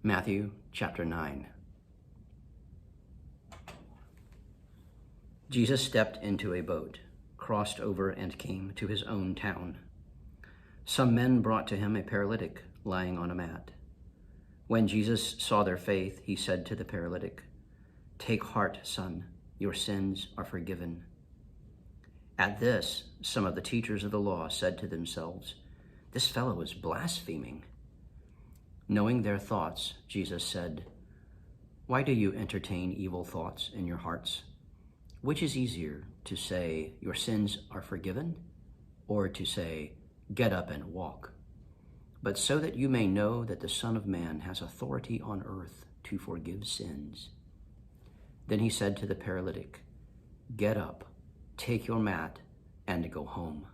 Matthew chapter 9. Jesus stepped into a boat, crossed over, and came to his own town. Some men brought to him a paralytic lying on a mat. When Jesus saw their faith, he said to the paralytic, "Take heart, son, your sins are forgiven." At this, some of the teachers of the law said to themselves, "This fellow is blaspheming." Knowing their thoughts, Jesus said, "Why do you entertain evil thoughts in your hearts? Which is easier, to say, 'Your sins are forgiven,' or to say, 'Get up and walk'? But so that you may know that the Son of Man has authority on earth to forgive sins." Then he said to the paralytic, "Get up, take your mat, and go home."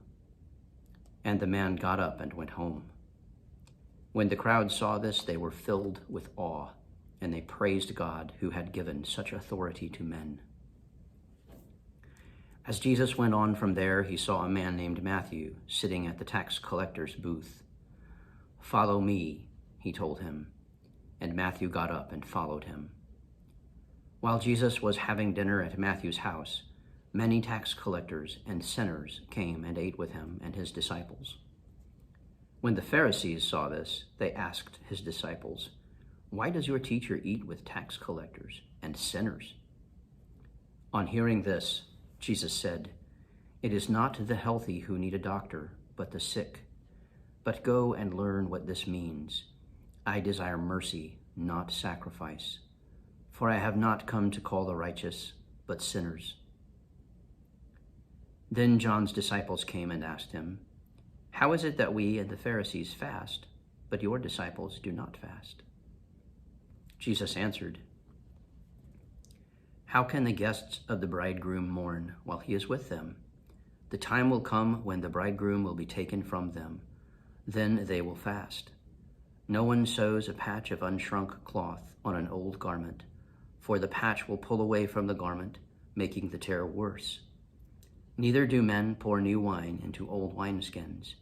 And the man got up and went home. When the crowd saw this, they were filled with awe, and they praised God who had given such authority to men. As Jesus went on from there, he saw a man named Matthew sitting at the tax collector's booth. "Follow me," he told him, and Matthew got up and followed him. While Jesus was having dinner at Matthew's house, many tax collectors and sinners came and ate with him and his disciples. When the Pharisees saw this, they asked his disciples, "Why does your teacher eat with tax collectors and sinners?" On hearing this, Jesus said, "It is not the healthy who need a doctor, but the sick. But go and learn what this means. I desire mercy, not sacrifice. For I have not come to call the righteous, but sinners." Then John's disciples came and asked him, "How is it that we and the Pharisees fast, but your disciples do not fast?" Jesus answered, "How can the guests of the bridegroom mourn while he is with them? The time will come when the bridegroom will be taken from them. Then they will fast. No one sews a patch of unshrunk cloth on an old garment, for the patch will pull away from the garment, making the tear worse. Neither do men pour new wine into old wineskins.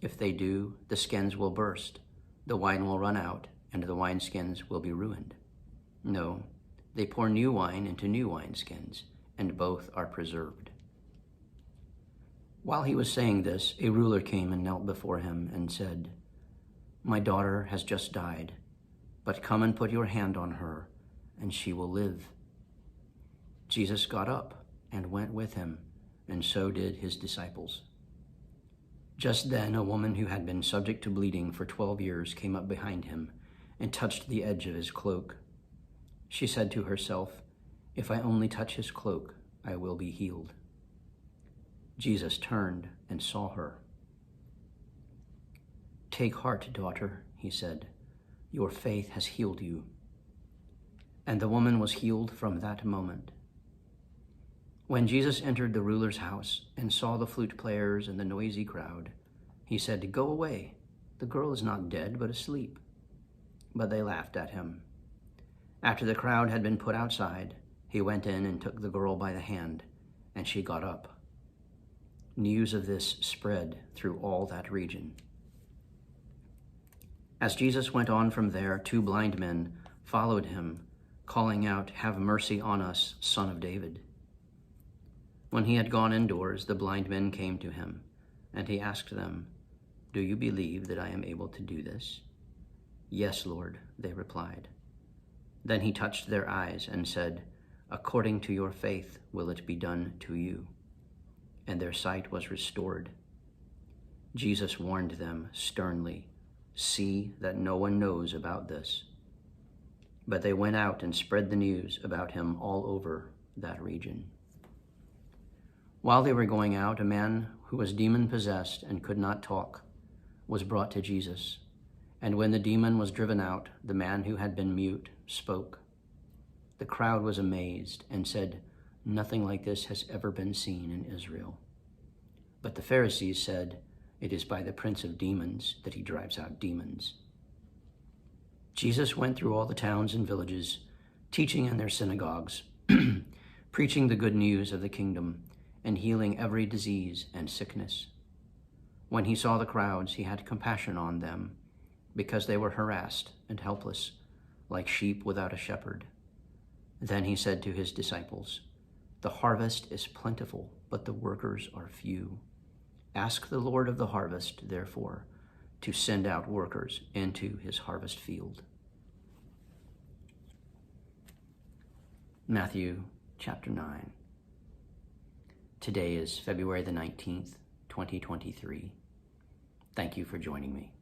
If they do, the skins will burst, the wine will run out, and the wineskins will be ruined. No, they pour new wine into new wineskins, and both are preserved." While he was saying this, a ruler came and knelt before him and said, "My daughter has just died, but come and put your hand on her, and she will live." Jesus got up and went with him, and so did his disciples. Just then, a woman who had been subject to bleeding for 12 years came up behind him and touched the edge of his cloak. She said to herself, "If I only touch his cloak, I will be healed." Jesus turned and saw her. "Take heart, daughter," he said. "Your faith has healed you." And the woman was healed from that moment. When Jesus entered the ruler's house and saw the flute players and the noisy crowd, he said, "Go away. The girl is not dead, but asleep." But they laughed at him. After the crowd had been put outside, he went in and took the girl by the hand, and she got up. News of this spread through all that region. As Jesus went on from there, 2 blind men followed him, calling out, "Have mercy on us, Son of David." When he had gone indoors, the blind men came to him, and he asked them, "Do you believe that I am able to do this?" "Yes, Lord," they replied. Then he touched their eyes and said, "According to your faith will it be done to you." And their sight was restored. Jesus warned them sternly, "See that no one knows about this." But they went out and spread the news about him all over that region. While they were going out, a man who was demon-possessed and could not talk was brought to Jesus. And when the demon was driven out, the man who had been mute spoke. The crowd was amazed and said, "Nothing like this has ever been seen in Israel." But the Pharisees said, "It is by the prince of demons that he drives out demons." Jesus went through all the towns and villages, teaching in their synagogues, preaching the good news of the kingdom, and healing every disease and sickness. When he saw the crowds, he had compassion on them, because they were harassed and helpless, like sheep without a shepherd. Then he said to his disciples, "The harvest is plentiful, but the workers are few. Ask the Lord of the harvest, therefore, to send out workers into his harvest field." Matthew chapter 9. Today is February the 19th, 2023. Thank you for joining me.